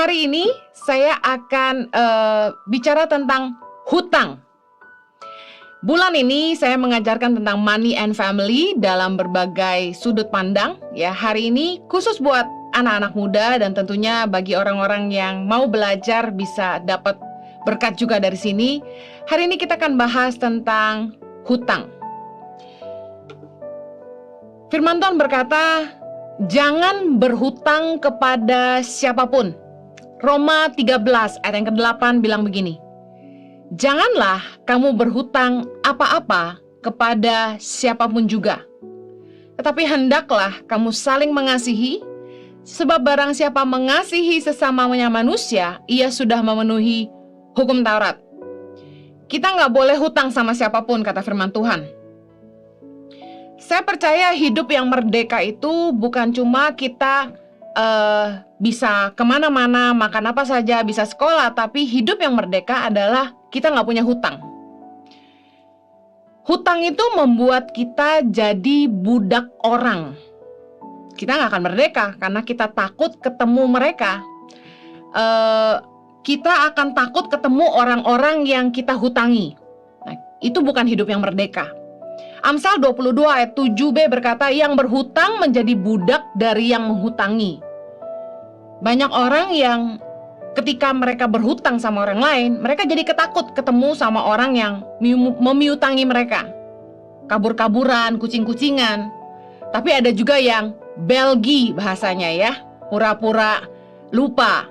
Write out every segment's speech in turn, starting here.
Hari ini saya akan bicara tentang hutang. Bulan ini saya mengajarkan tentang money and family dalam berbagai sudut pandang. Ya, hari ini khusus buat anak-anak muda dan tentunya bagi orang-orang yang mau belajar bisa dapat berkat juga dari sini. Hari ini kita akan bahas tentang hutang. Firman Tuhan berkata, jangan berhutang kepada siapapun. Roma 13 ayat yang ke-8 bilang begini, janganlah kamu berhutang apa-apa kepada siapapun juga, tetapi hendaklah kamu saling mengasihi, sebab barang siapa mengasihi sesamanya manusia, ia sudah memenuhi hukum Taurat. Kita nggak boleh hutang sama siapapun, kata firman Tuhan. Saya percaya hidup yang merdeka itu bukan cuma kita bisa kemana-mana, makan apa saja, bisa sekolah, tapi hidup yang merdeka adalah kita nggak punya hutang. Hutang itu membuat kita jadi budak orang. Kita nggak akan merdeka karena kita takut ketemu mereka. Kita akan takut ketemu orang-orang yang kita hutangi. Nah, itu bukan hidup yang merdeka. Amsal 22 ayat 7b berkata, yang berhutang menjadi budak dari yang menghutangi. Banyak orang yang ketika mereka berhutang sama orang lain, mereka jadi ketakut ketemu sama orang yang memiutangi mereka. Kabur-kaburan, kucing-kucingan. Tapi ada juga yang belgi bahasanya ya, pura-pura lupa.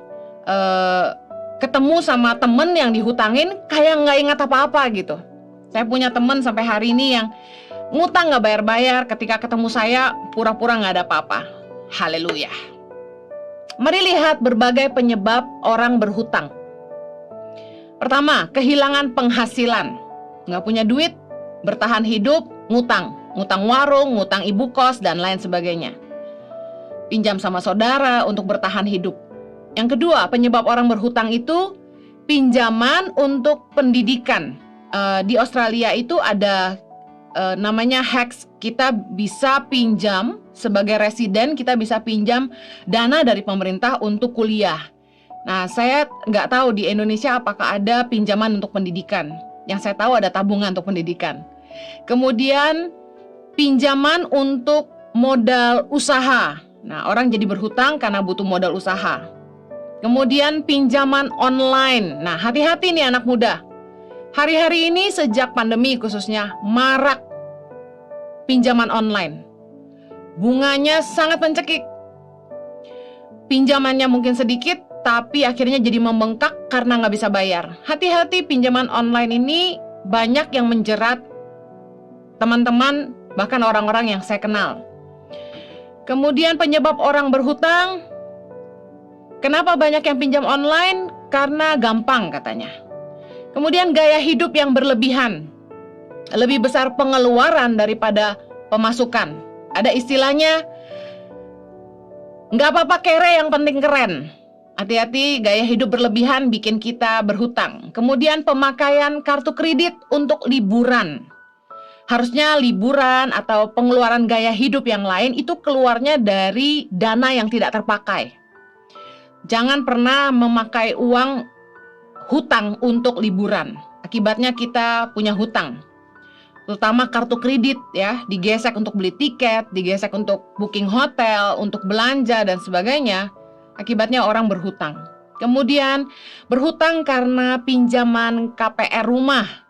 Ketemu sama temen yang dihutangin kayak nggak ingat apa-apa gitu. Saya punya temen sampai hari ini yang ngutang nggak bayar-bayar, ketika ketemu saya pura-pura nggak ada apa-apa. Haleluya. Mari lihat berbagai penyebab orang berhutang. Pertama, kehilangan penghasilan. Nggak punya duit, bertahan hidup, ngutang. Ngutang warung, ngutang ibu kos, dan lain sebagainya. Pinjam sama saudara untuk bertahan hidup. Yang kedua, penyebab orang berhutang itu pinjaman untuk pendidikan. Di Australia itu ada namanya HECS. Kita bisa pinjam sebagai residen, kita bisa pinjam dana dari pemerintah untuk kuliah. Nah, saya nggak tahu di Indonesia apakah ada pinjaman untuk pendidikan. Yang saya tahu ada tabungan untuk pendidikan. Kemudian pinjaman untuk modal usaha. Nah, orang jadi berhutang karena butuh modal usaha. Kemudian pinjaman online. Nah, hati-hati nih anak muda. Hari-hari ini sejak pandemi khususnya marak pinjaman online. Bunganya sangat mencekik. Pinjamannya mungkin sedikit, tapi akhirnya jadi membengkak karena nggak bisa bayar. Hati-hati, pinjaman online ini banyak yang menjerat teman-teman, bahkan orang-orang yang saya kenal. Kemudian penyebab orang berhutang, kenapa banyak yang pinjam online? Karena gampang katanya. Kemudian gaya hidup yang berlebihan, lebih besar pengeluaran daripada pemasukan. Ada istilahnya, nggak apa-apa kere yang penting keren. Hati-hati, gaya hidup berlebihan bikin kita berhutang. Kemudian pemakaian kartu kredit untuk liburan. Harusnya liburan atau pengeluaran gaya hidup yang lain itu keluarnya dari dana yang tidak terpakai. Jangan pernah memakai uang hutang untuk liburan. Akibatnya kita punya hutang. Terutama kartu kredit ya, digesek untuk beli tiket, digesek untuk booking hotel, untuk belanja dan sebagainya. Akibatnya orang berhutang. Kemudian berhutang karena pinjaman KPR rumah.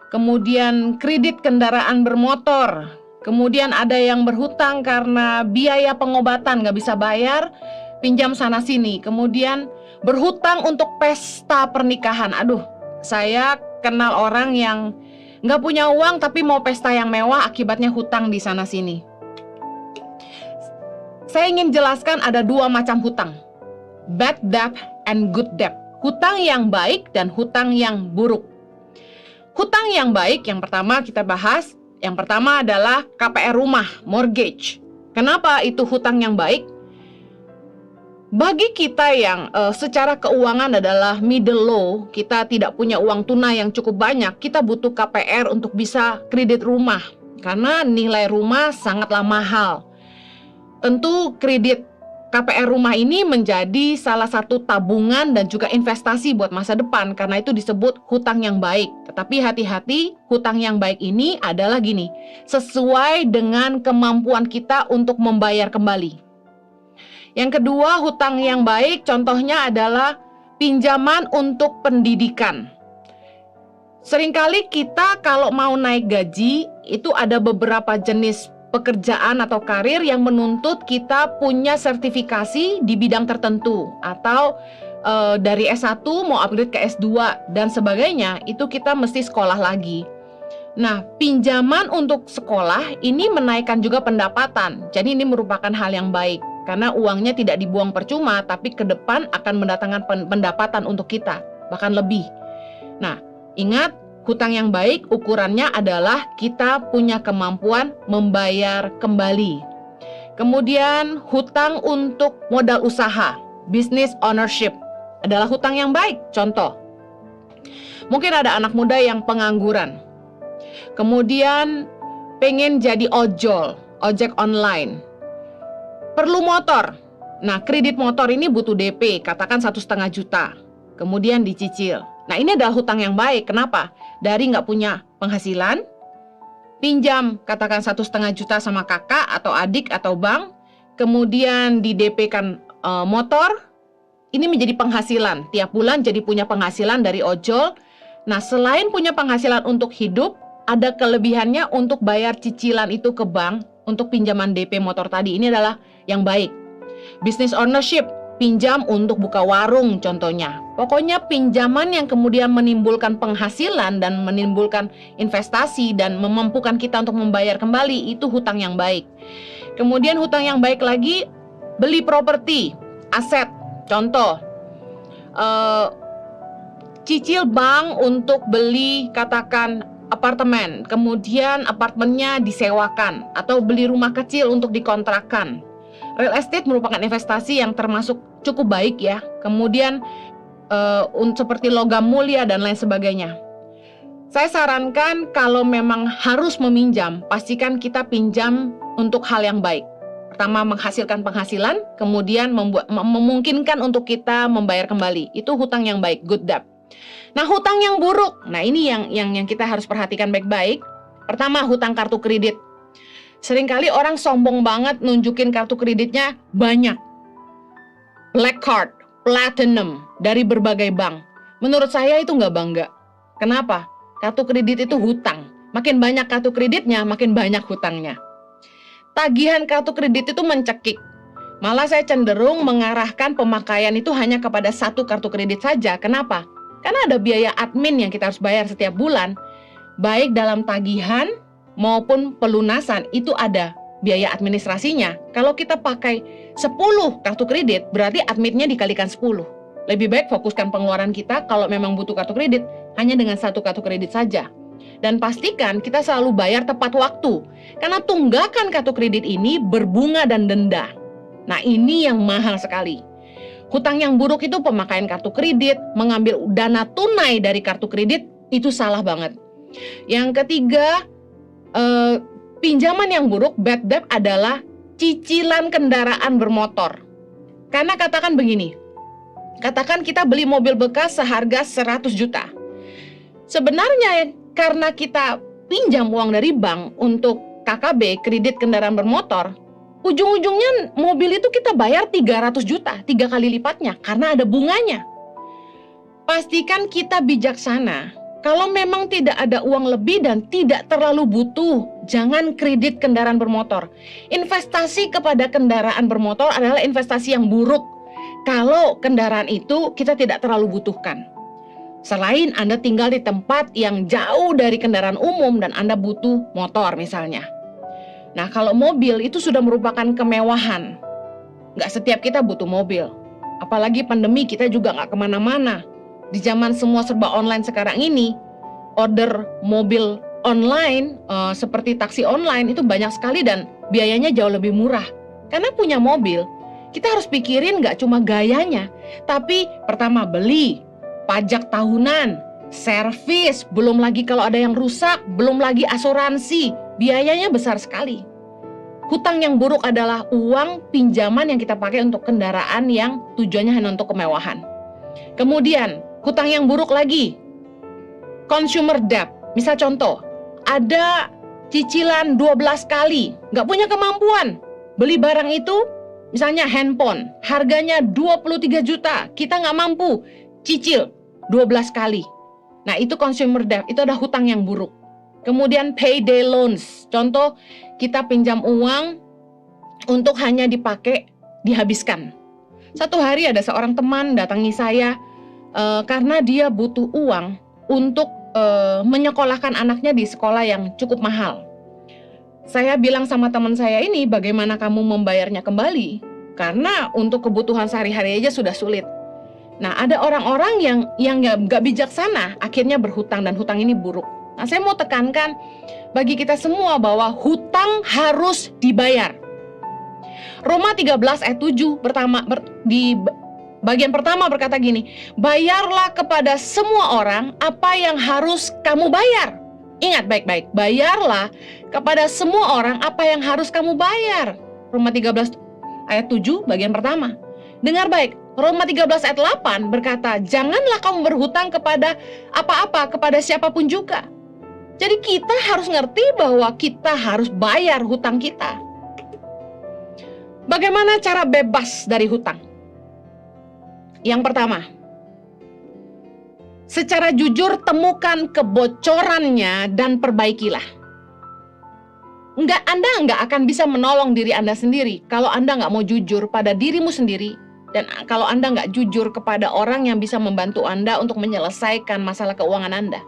Kemudian kredit kendaraan bermotor. Kemudian ada yang berhutang karena biaya pengobatan nggak bisa bayar, pinjam sana sini. Kemudian berhutang untuk pesta pernikahan. Aduh, saya kenal orang yang nggak punya uang tapi mau pesta yang mewah, akibatnya hutang di sana sini. Saya ingin jelaskan ada dua macam hutang. Bad debt and good debt. Hutang yang baik dan hutang yang buruk. Hutang yang baik yang pertama kita bahas. Yang pertama adalah KPR rumah, mortgage. Kenapa itu hutang yang baik? Bagi kita yang secara keuangan adalah middle low, kita tidak punya uang tunai yang cukup banyak, kita butuh KPR untuk bisa kredit rumah. Karena nilai rumah sangatlah mahal. Tentu kredit KPR rumah ini menjadi salah satu tabungan dan juga investasi buat masa depan karena itu disebut hutang yang baik. Tetapi hati-hati, hutang yang baik ini adalah gini, sesuai dengan kemampuan kita untuk membayar kembali. Yang kedua, hutang yang baik contohnya adalah pinjaman untuk pendidikan. Seringkali kita kalau mau naik gaji, itu ada beberapa jenis pekerjaan atau karir yang menuntut kita punya sertifikasi di bidang tertentu atau dari S1 mau upgrade ke S2 dan sebagainya, itu kita mesti sekolah lagi. Nah, pinjaman untuk sekolah ini menaikkan juga pendapatan. Jadi ini merupakan hal yang baik karena uangnya tidak dibuang percuma tapi ke depan akan mendatangkan pendapatan untuk kita, bahkan lebih. Nah, ingat, hutang yang baik ukurannya adalah kita punya kemampuan membayar kembali. Kemudian hutang untuk modal usaha, business ownership adalah hutang yang baik. Contoh, mungkin ada anak muda yang pengangguran, kemudian pengen jadi ojek online, perlu motor. Nah, kredit motor ini butuh DP, katakan 1,5 juta, kemudian dicicil. Nah, ini adalah hutang yang baik. Kenapa? Dari nggak punya penghasilan, pinjam katakan 1,5 juta sama kakak atau adik atau bank, kemudian di DP-kan motor, ini menjadi penghasilan. Tiap bulan jadi punya penghasilan dari ojol. Nah, selain punya penghasilan untuk hidup, ada kelebihannya untuk bayar cicilan itu ke bank untuk pinjaman DP motor tadi. Ini adalah yang baik. Business ownership, pinjam untuk buka warung contohnya. Pokoknya pinjaman yang kemudian menimbulkan penghasilan dan menimbulkan investasi dan memampukan kita untuk membayar kembali, itu hutang yang baik. Kemudian hutang yang baik lagi, beli properti, aset. Contoh, cicil bank untuk beli katakan apartemen, kemudian apartemennya disewakan atau beli rumah kecil untuk dikontrakkan. Real estate merupakan investasi yang termasuk cukup baik ya. Kemudian seperti logam mulia dan lain sebagainya. Saya sarankan kalau memang harus meminjam, pastikan kita pinjam untuk hal yang baik. Pertama, menghasilkan penghasilan, kemudian memungkinkan untuk kita membayar kembali. Itu hutang yang baik, good debt. Nah, hutang yang buruk. Nah, ini yang kita harus perhatikan baik-baik. Pertama, hutang kartu kredit. Seringkali orang sombong banget nunjukin kartu kreditnya banyak. Black card, platinum, dari berbagai bank. Menurut saya itu nggak bangga. Kenapa? Kartu kredit itu hutang. Makin banyak kartu kreditnya, makin banyak hutangnya. Tagihan kartu kredit itu mencekik. Malah saya cenderung mengarahkan pemakaian itu hanya kepada satu kartu kredit saja. Kenapa? Karena ada biaya admin yang kita harus bayar setiap bulan. Baik dalam tagihan maupun pelunasan itu ada biaya administrasinya. Kalau kita pakai 10 kartu kredit, berarti adminnya dikalikan 10. Lebih baik fokuskan pengeluaran kita kalau memang butuh kartu kredit hanya dengan satu kartu kredit saja. Dan pastikan kita selalu bayar tepat waktu. Karena tunggakan kartu kredit ini berbunga dan denda. Nah, ini yang mahal sekali. Hutang yang buruk itu pemakaian kartu kredit, mengambil dana tunai dari kartu kredit, itu salah banget. Yang ketiga, pinjaman yang buruk, bad debt, adalah cicilan kendaraan bermotor. Karena katakan begini, katakan kita beli mobil bekas seharga 100 juta. Sebenarnya karena kita pinjam uang dari bank untuk KKB, kredit kendaraan bermotor, ujung-ujungnya mobil itu kita bayar 300 juta, 3 kali lipatnya karena ada bunganya. Pastikan kita bijaksana. Kalau memang tidak ada uang lebih dan tidak terlalu butuh, jangan kredit kendaraan bermotor. Investasi kepada kendaraan bermotor adalah investasi yang buruk kalau kendaraan itu kita tidak terlalu butuhkan. Selain Anda tinggal di tempat yang jauh dari kendaraan umum dan Anda butuh motor misalnya. Nah, kalau mobil itu sudah merupakan kemewahan. Nggak setiap kita butuh mobil. Apalagi pandemi, kita juga nggak kemana-mana. Di zaman semua serba online sekarang ini, order mobil online seperti taksi online itu banyak sekali dan biayanya jauh lebih murah. Karena punya mobil, kita harus pikirin nggak cuma gayanya, tapi pertama beli, pajak tahunan, servis, belum lagi kalau ada yang rusak, belum lagi asuransi, biayanya besar sekali. Hutang yang buruk adalah uang pinjaman yang kita pakai untuk kendaraan yang tujuannya hanya untuk kemewahan. Kemudian, hutang yang buruk lagi, consumer debt. Misal contoh, ada cicilan 12 kali, nggak punya kemampuan. Beli barang itu, misalnya handphone, harganya 23 juta, kita nggak mampu, cicil 12 kali. Nah, itu consumer debt, itu ada hutang yang buruk. Kemudian payday loans, contoh kita pinjam uang untuk hanya dipakai, dihabiskan. Satu hari ada seorang teman datangi saya karena dia butuh uang untuk menyekolahkan anaknya di sekolah yang cukup mahal. Saya bilang sama teman saya ini, bagaimana kamu membayarnya kembali? Karena untuk kebutuhan sehari-hari aja sudah sulit. Nah, ada orang-orang yang nggak bijaksana, akhirnya berhutang dan hutang ini buruk. Nah, saya mau tekankan bagi kita semua bahwa hutang harus dibayar. Roma 13 ayat 7 di bagian pertama berkata gini, bayarlah kepada semua orang apa yang harus kamu bayar. Ingat baik-baik, bayarlah kepada semua orang apa yang harus kamu bayar. Roma 13 ayat 7 bagian pertama. Dengar baik, Roma 13 ayat 8 berkata, janganlah kamu berhutang kepada apa-apa, kepada siapapun juga. Jadi kita harus ngerti bahwa kita harus bayar hutang kita. Bagaimana cara bebas dari hutang? Yang pertama, secara jujur temukan kebocorannya dan perbaikilah. Anda nggak akan bisa menolong diri Anda sendiri kalau Anda nggak mau jujur pada dirimu sendiri, dan kalau Anda nggak jujur kepada orang yang bisa membantu Anda untuk menyelesaikan masalah keuangan Anda.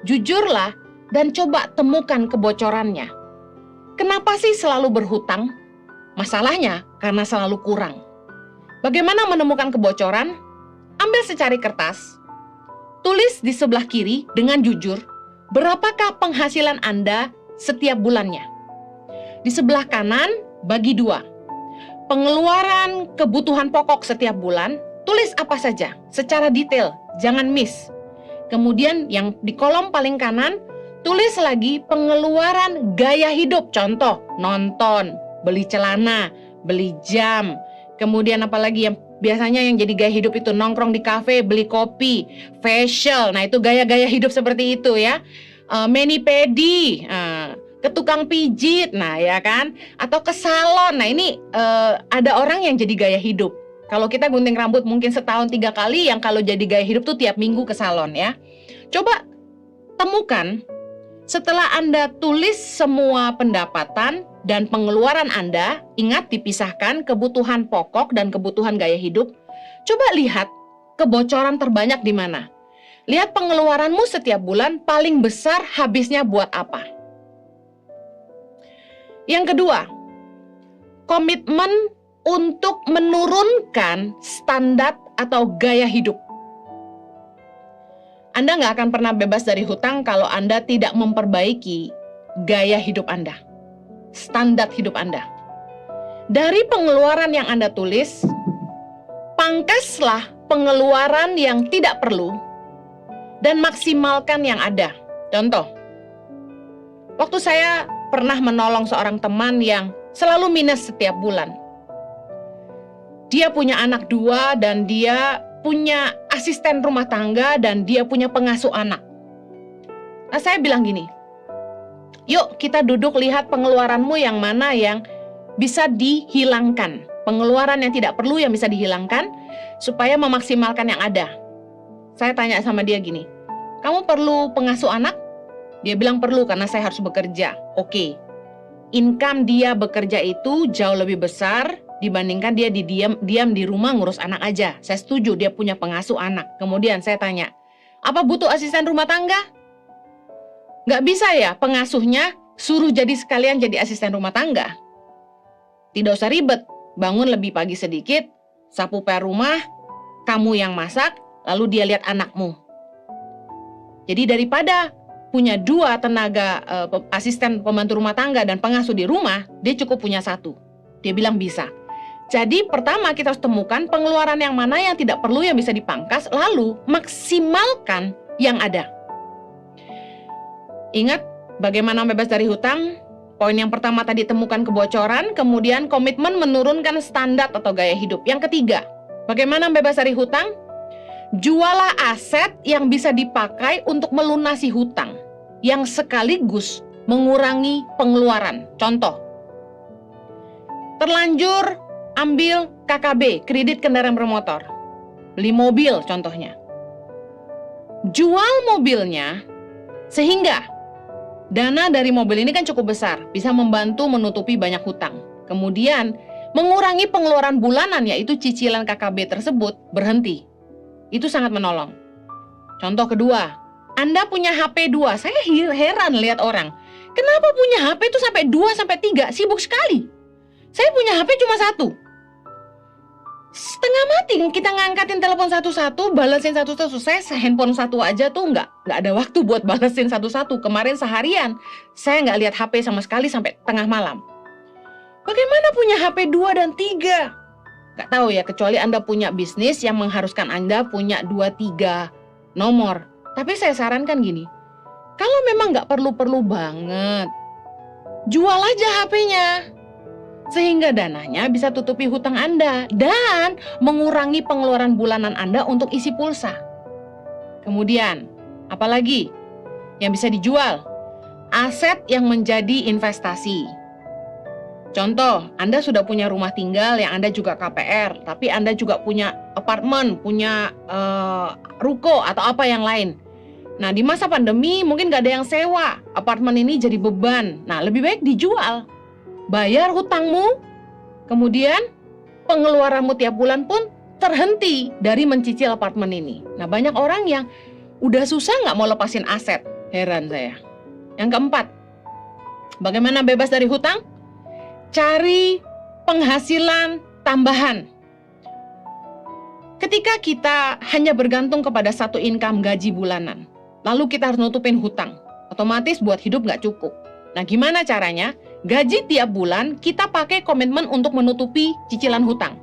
Jujurlah dan coba temukan kebocorannya. Kenapa sih selalu berhutang? Masalahnya karena selalu kurang. Bagaimana menemukan kebocoran? Ambil secari kertas, tulis di sebelah kiri dengan jujur, berapakah penghasilan Anda setiap bulannya. Di sebelah kanan, bagi dua. Pengeluaran kebutuhan pokok setiap bulan, tulis apa saja, secara detail, jangan miss. Kemudian yang di kolom paling kanan, tulis lagi pengeluaran gaya hidup, contoh, nonton, beli celana, beli jam, kemudian apalagi yang biasanya yang jadi gaya hidup itu nongkrong di kafe, beli kopi, facial. Nah, itu gaya-gaya hidup seperti itu ya. Mani-pedi, ke tukang pijit, nah ya kan, atau ke salon. Nah, ini ada orang yang jadi gaya hidup. Kalau kita gunting rambut mungkin setahun 3 kali, yang kalau jadi gaya hidup tuh tiap minggu ke salon ya. Coba temukan setelah Anda tulis semua pendapatan dan pengeluaran Anda, ingat dipisahkan kebutuhan pokok dan kebutuhan gaya hidup. Coba lihat kebocoran terbanyak di mana. Lihat pengeluaranmu setiap bulan paling besar habisnya buat apa. Yang kedua, komitmen untuk menurunkan standar atau gaya hidup. Anda nggak akan pernah bebas dari hutang kalau Anda tidak memperbaiki gaya hidup Anda, standar hidup Anda. Dari pengeluaran yang Anda tulis, pangkaslah pengeluaran yang tidak perlu dan maksimalkan yang ada. Contoh, waktu saya pernah menolong seorang teman yang selalu minus setiap bulan. Dia punya anak 2 dan dia punya asisten rumah tangga dan dia punya pengasuh anak. Nah, saya bilang gini, yuk kita duduk lihat pengeluaranmu yang mana yang bisa dihilangkan. Pengeluaran yang tidak perlu yang bisa dihilangkan supaya memaksimalkan yang ada. Saya tanya sama dia gini, kamu perlu pengasuh anak? Dia bilang perlu karena saya harus bekerja. Oke. Income dia bekerja itu jauh lebih besar dibandingkan dia diam di rumah ngurus anak aja. Saya setuju dia punya pengasuh anak. Kemudian saya tanya, apa butuh asisten rumah tangga? Nggak bisa ya pengasuhnya suruh jadi sekalian jadi asisten rumah tangga. Tidak usah ribet, bangun lebih pagi sedikit, sapu per rumah, kamu yang masak, lalu dia lihat anakmu. Jadi daripada punya 2 tenaga asisten pembantu rumah tangga dan pengasuh di rumah, dia cukup punya 1. Dia bilang bisa. Jadi pertama kita harus temukan pengeluaran yang mana yang tidak perlu yang bisa dipangkas, lalu maksimalkan yang ada. Ingat bagaimana bebas dari hutang? Poin yang pertama tadi, temukan kebocoran, kemudian komitmen menurunkan standar atau gaya hidup. Yang ketiga, bagaimana bebas dari hutang? Jualah aset yang bisa dipakai untuk melunasi hutang, yang sekaligus mengurangi pengeluaran. Contoh, terlanjur ambil KKB, kredit kendaraan bermotor. Beli mobil contohnya. Jual mobilnya sehingga dana dari mobil ini kan cukup besar, bisa membantu menutupi banyak hutang. Kemudian mengurangi pengeluaran bulanan, yaitu cicilan KKB tersebut, berhenti. Itu sangat menolong. Contoh kedua, Anda punya HP 2. Saya heran lihat orang. Kenapa punya HP itu sampai 2 sampai 3? Sibuk sekali. Saya punya HP cuma 1. Setengah mati kita ngangkatin telepon satu-satu, balesin satu-satu. Saya handphone 1 aja tuh nggak ada waktu buat balesin satu-satu. Kemarin seharian saya nggak lihat HP sama sekali sampai tengah malam. Bagaimana punya HP 2 dan 3? Nggak tahu ya, kecuali Anda punya bisnis yang mengharuskan Anda punya 2-3 nomor. Tapi saya sarankan gini, kalau memang nggak perlu-perlu banget, jual aja HP-nya. Sehingga dananya bisa tutupi hutang Anda dan mengurangi pengeluaran bulanan Anda untuk isi pulsa. Kemudian, apalagi yang bisa dijual? Aset yang menjadi investasi. Contoh, Anda sudah punya rumah tinggal yang Anda juga KPR, tapi Anda juga punya apartemen, punya ruko atau apa yang lain. Nah, di masa pandemi mungkin gak ada yang sewa, apartemen ini jadi beban. Nah, lebih baik dijual. Bayar hutangmu, kemudian pengeluaranmu tiap bulan pun terhenti dari mencicil apartemen ini. Nah, banyak orang yang udah susah nggak mau lepasin aset. Heran saya. Yang keempat, bagaimana bebas dari hutang? Cari penghasilan tambahan. Ketika kita hanya bergantung kepada satu income gaji bulanan, lalu kita harus nutupin hutang, otomatis buat hidup nggak cukup. Nah, gimana caranya? Gaji tiap bulan kita pakai komitmen untuk menutupi cicilan hutang.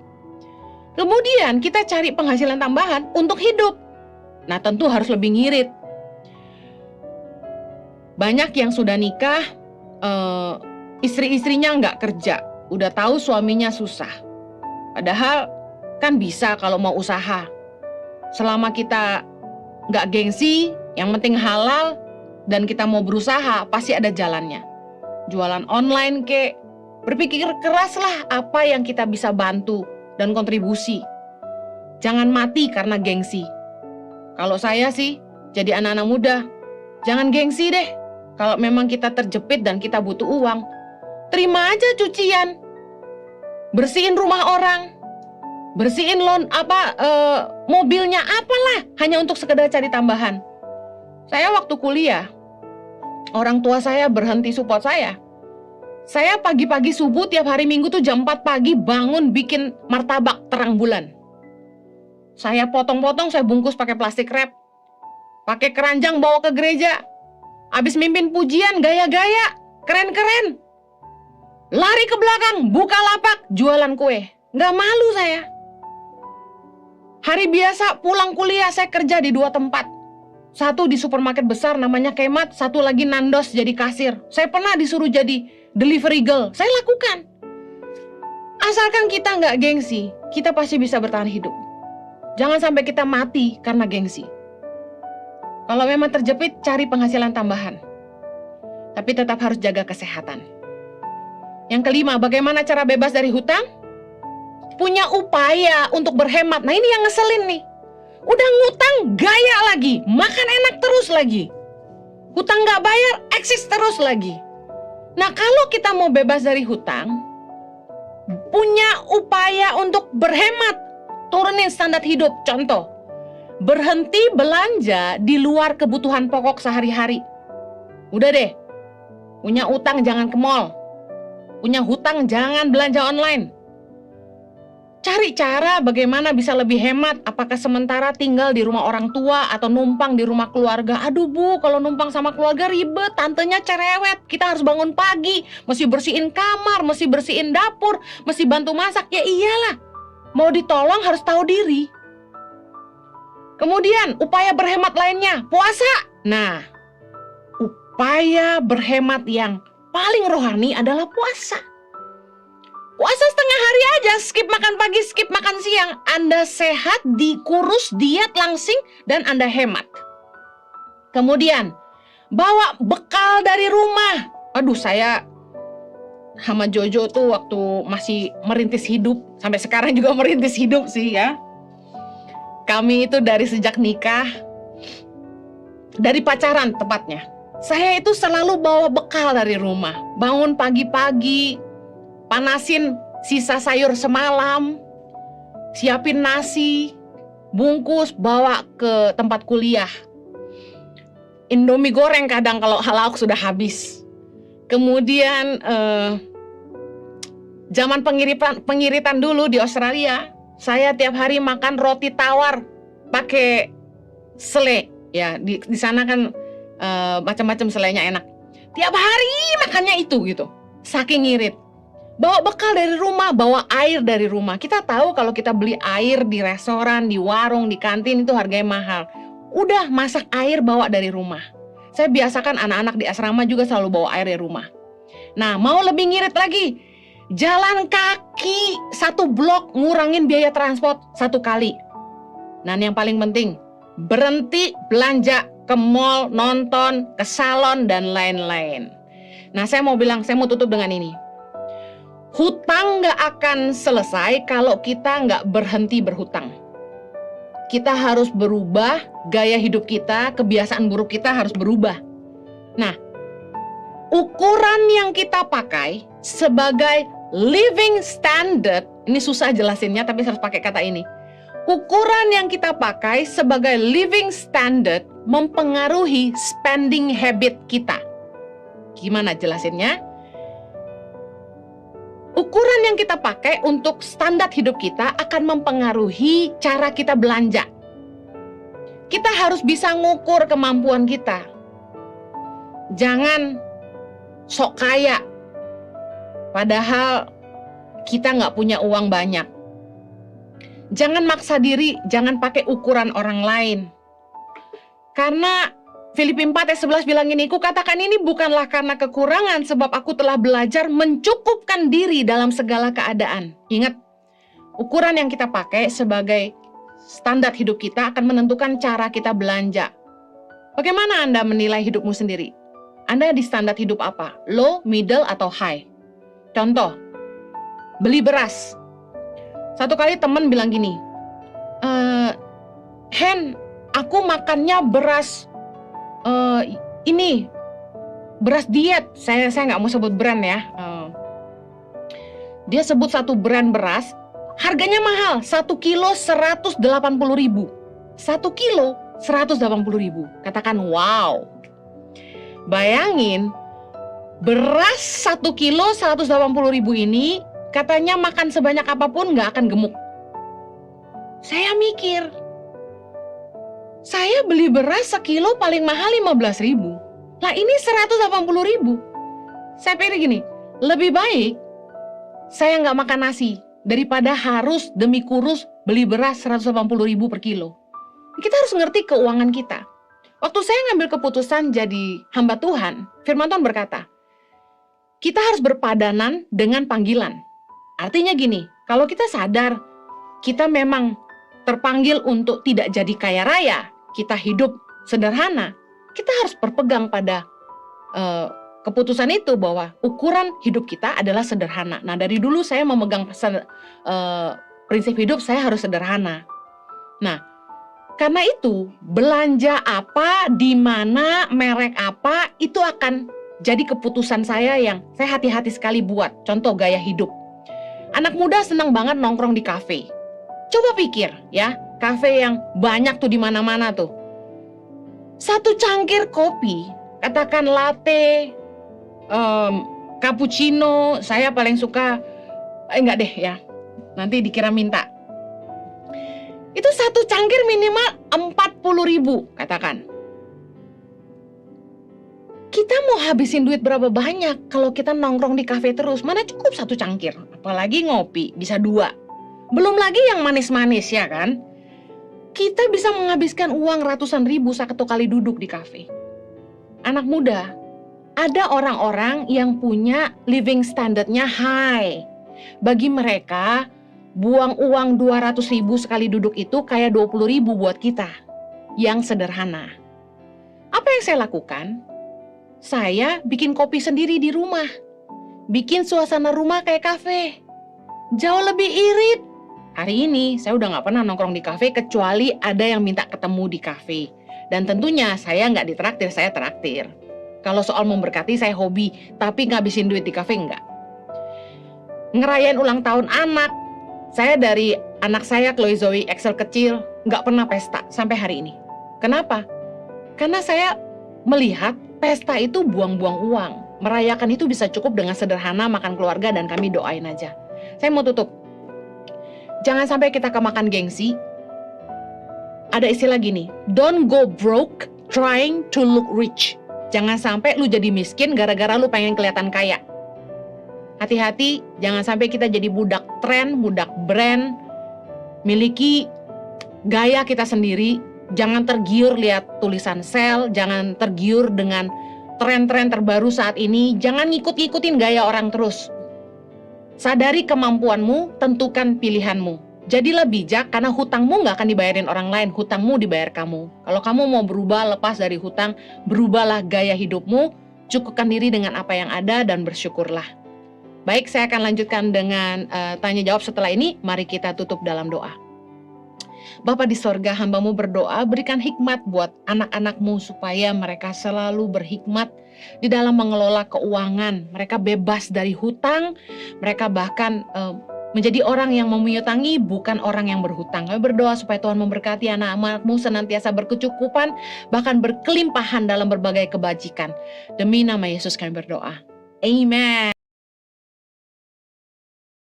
Kemudian kita cari penghasilan tambahan untuk hidup. Nah, tentu harus lebih ngirit. Banyak yang sudah nikah, istri-istrinya nggak kerja, udah tahu suaminya susah. Padahal kan bisa kalau mau usaha. Selama kita nggak gengsi, yang penting halal, dan kita mau berusaha, pasti ada jalannya. Jualan online kek, berpikir keraslah apa yang kita bisa bantu dan kontribusi. Jangan mati karena gengsi. Kalau saya sih, jadi anak-anak muda, jangan gengsi deh. Kalau memang kita terjepit dan kita butuh uang, terima aja cucian. Bersihin rumah orang, bersihin mobilnya apalah, hanya untuk sekedar cari tambahan. Saya waktu kuliah, orang tua saya berhenti support saya. Saya pagi-pagi subuh tiap hari Minggu tuh jam 4 pagi bangun bikin martabak terang bulan. Saya potong-potong, saya bungkus pakai plastik wrap. Pakai keranjang bawa ke gereja. Habis mimpin pujian, gaya-gaya, keren-keren. Lari ke belakang, buka lapak, jualan kue. Nggak malu saya. Hari biasa pulang kuliah saya kerja di 2 tempat. Satu di supermarket besar namanya Kemat, satu lagi Nandos jadi kasir. Saya pernah disuruh jadi delivery girl, saya lakukan. Asalkan kita nggak gengsi, kita pasti bisa bertahan hidup. Jangan sampai kita mati karena gengsi. Kalau memang terjepit, cari penghasilan tambahan. Tapi tetap harus jaga kesehatan. Yang kelima, bagaimana cara bebas dari hutang? Punya upaya untuk berhemat. Nah, ini yang ngeselin nih. Udah ngutang, gaya lagi, makan enak terus lagi. Hutang nggak bayar, eksis terus lagi. Nah, kalau kita mau bebas dari hutang, punya upaya untuk berhemat, turunin standar hidup. Contoh, berhenti belanja di luar kebutuhan pokok sehari-hari. Udah deh, punya utang jangan ke mall, punya hutang jangan belanja online. Cari cara bagaimana bisa lebih hemat. Apakah sementara tinggal di rumah orang tua atau numpang di rumah keluarga. Aduh Bu, kalau numpang sama keluarga ribet, tantenya cerewet. Kita harus bangun pagi, mesti bersihin kamar, mesti bersihin dapur, mesti bantu masak. Ya iyalah, mau ditolong harus tahu diri. Kemudian upaya berhemat lainnya, puasa. Nah, upaya berhemat yang paling rohani adalah puasa. Puasa setengah hari aja, skip makan pagi, skip makan siang. Anda sehat, dikurus, diet langsing, dan Anda hemat. Kemudian, bawa bekal dari rumah. Aduh, saya sama Jojo tuh waktu masih merintis hidup, sampai sekarang juga merintis hidup sih ya. Kami itu dari sejak nikah, dari pacaran tepatnya, saya itu selalu bawa bekal dari rumah. Bangun pagi-pagi, panasin sisa sayur semalam, siapin nasi, bungkus, bawa ke tempat kuliah. Indomie goreng kadang kalau lauk sudah habis. Kemudian zaman pengiritan dulu di Australia, saya tiap hari makan roti tawar pakai selai. Ya, di sana kan macam-macam selainya enak. Tiap hari makannya itu gitu. Saking ngirit. Bawa bekal dari rumah, bawa air dari rumah. Kita tahu kalau kita beli air di restoran, di warung, di kantin itu harganya mahal. Udah masak air bawa dari rumah. Saya biasakan anak-anak di asrama juga selalu bawa air dari rumah. Nah, mau lebih ngirit lagi, jalan kaki 1 blok ngurangin biaya transport 1 kali. Nah, yang paling penting, berhenti belanja ke mall, nonton, ke salon, dan lain-lain. Nah, saya mau tutup dengan ini. Hutang gak akan selesai kalau kita gak berhenti berhutang. Kita harus berubah, gaya hidup kita, kebiasaan buruk kita harus berubah. Nah, ukuran yang kita pakai sebagai living standard, ini susah jelasinnya tapi harus pakai kata ini. Ukuran yang kita pakai sebagai living standard mempengaruhi spending habit kita. Gimana jelasinnya? Ukuran yang kita pakai untuk standar hidup kita akan mempengaruhi cara kita belanja. Kita harus bisa ngukur kemampuan kita. Jangan sok kaya, padahal kita nggak punya uang banyak. Jangan maksa diri, jangan pakai ukuran orang lain. Karena Filipi 4 ayat 11 bilang ini, kukatakan ini bukanlah karena kekurangan, sebab aku telah belajar mencukupkan diri dalam segala keadaan. Ingat, ukuran yang kita pakai sebagai standar hidup kita akan menentukan cara kita belanja. Bagaimana Anda menilai hidupmu sendiri? Anda di standar hidup apa? Low, middle, atau high? Contoh, beli beras. Satu kali teman bilang gini, Hen, aku makannya beras ini beras diet. Saya nggak mau sebut brand ya. Dia sebut satu brand beras, harganya mahal, 1 kilo 180.000. 1 kilo 180.000. Katakan wow. Bayangin, beras 1 kilo 180.000 ini katanya makan sebanyak apapun nggak akan gemuk. Saya mikir, saya beli beras sekilo paling mahal 15.000. Lah ini 180.000. Saya pikir gini, lebih baik saya nggak makan nasi daripada harus demi kurus beli beras 180.000 per kilo. Kita harus ngerti keuangan kita. Waktu saya ngambil keputusan jadi hamba Tuhan, firman Tuhan berkata, kita harus berpadanan dengan panggilan. Artinya gini, kalau kita sadar kita memang terpanggil untuk tidak jadi kaya raya, kita hidup sederhana, kita harus berpegang pada keputusan itu bahwa ukuran hidup kita adalah sederhana. Nah, dari dulu saya memegang prinsip hidup saya harus sederhana. Nah, karena itu belanja apa, di mana, merek apa, itu akan jadi keputusan saya yang saya hati-hati sekali buat. Contoh gaya hidup. Anak muda senang banget nongkrong di kafe. Coba pikir ya, kafe yang banyak tuh di mana-mana tuh. Satu cangkir kopi, katakan latte, cappuccino, saya paling suka, enggak deh ya, nanti dikira minta. Itu satu cangkir minimal 40.000, katakan. Kita mau habisin duit berapa banyak kalau kita nongkrong di kafe terus? Mana cukup satu cangkir, apalagi ngopi, bisa 2. Belum lagi yang manis-manis ya kan? Kita bisa menghabiskan uang ratusan ribu satu kali duduk di kafe. Anak muda, Ada orang-orang yang punya living standardnya high. Bagi mereka, buang uang 200.000 sekali duduk itu kayak 20.000 buat kita yang sederhana. Apa yang saya lakukan? Saya bikin kopi sendiri di rumah. Bikin suasana rumah kayak kafe. Jauh lebih irit. Hari ini saya udah gak pernah nongkrong di kafe kecuali ada yang minta ketemu di kafe. Dan tentunya saya nggak ditraktir, saya traktir. Kalau soal memberkati saya hobi, tapi ngabisin duit di kafe enggak. Ngerayain ulang tahun anak, saya dari anak saya Chloe Zoe Excel kecil nggak pernah pesta sampai hari ini. Kenapa? Karena saya melihat pesta itu buang-buang uang. Merayakan itu bisa cukup dengan sederhana makan keluarga dan kami doain aja. Saya mau tutup. Jangan sampai kita kemakan gengsi. Ada istilah gini, don't go broke trying to look rich. Jangan sampai lu jadi miskin gara-gara lu pengen kelihatan kaya. Hati-hati, jangan sampai kita jadi budak tren, budak brand, miliki gaya kita sendiri. Jangan tergiur lihat tulisan sale, jangan tergiur dengan tren-tren terbaru saat ini. Jangan ngikut-ngikutin gaya orang terus. Sadari kemampuanmu, tentukan pilihanmu. Jadilah bijak karena hutangmu nggak akan dibayarin orang lain, hutangmu dibayar kamu. Kalau kamu mau berubah lepas dari hutang, berubahlah gaya hidupmu, cukupkan diri dengan apa yang ada dan bersyukurlah. Baik, saya akan lanjutkan dengan tanya jawab setelah ini. Mari kita tutup dalam doa. Bapa di sorga, hambamu berdoa, berikan hikmat buat anak-anakmu supaya mereka selalu berhikmat di dalam mengelola keuangan. Mereka bebas dari hutang, mereka bahkan menjadi orang yang memutangi, bukan orang yang berhutang. Kami berdoa supaya Tuhan memberkati anak-anakmu senantiasa berkecukupan, bahkan berkelimpahan dalam berbagai kebajikan. Demi nama Yesus kami berdoa. Amen.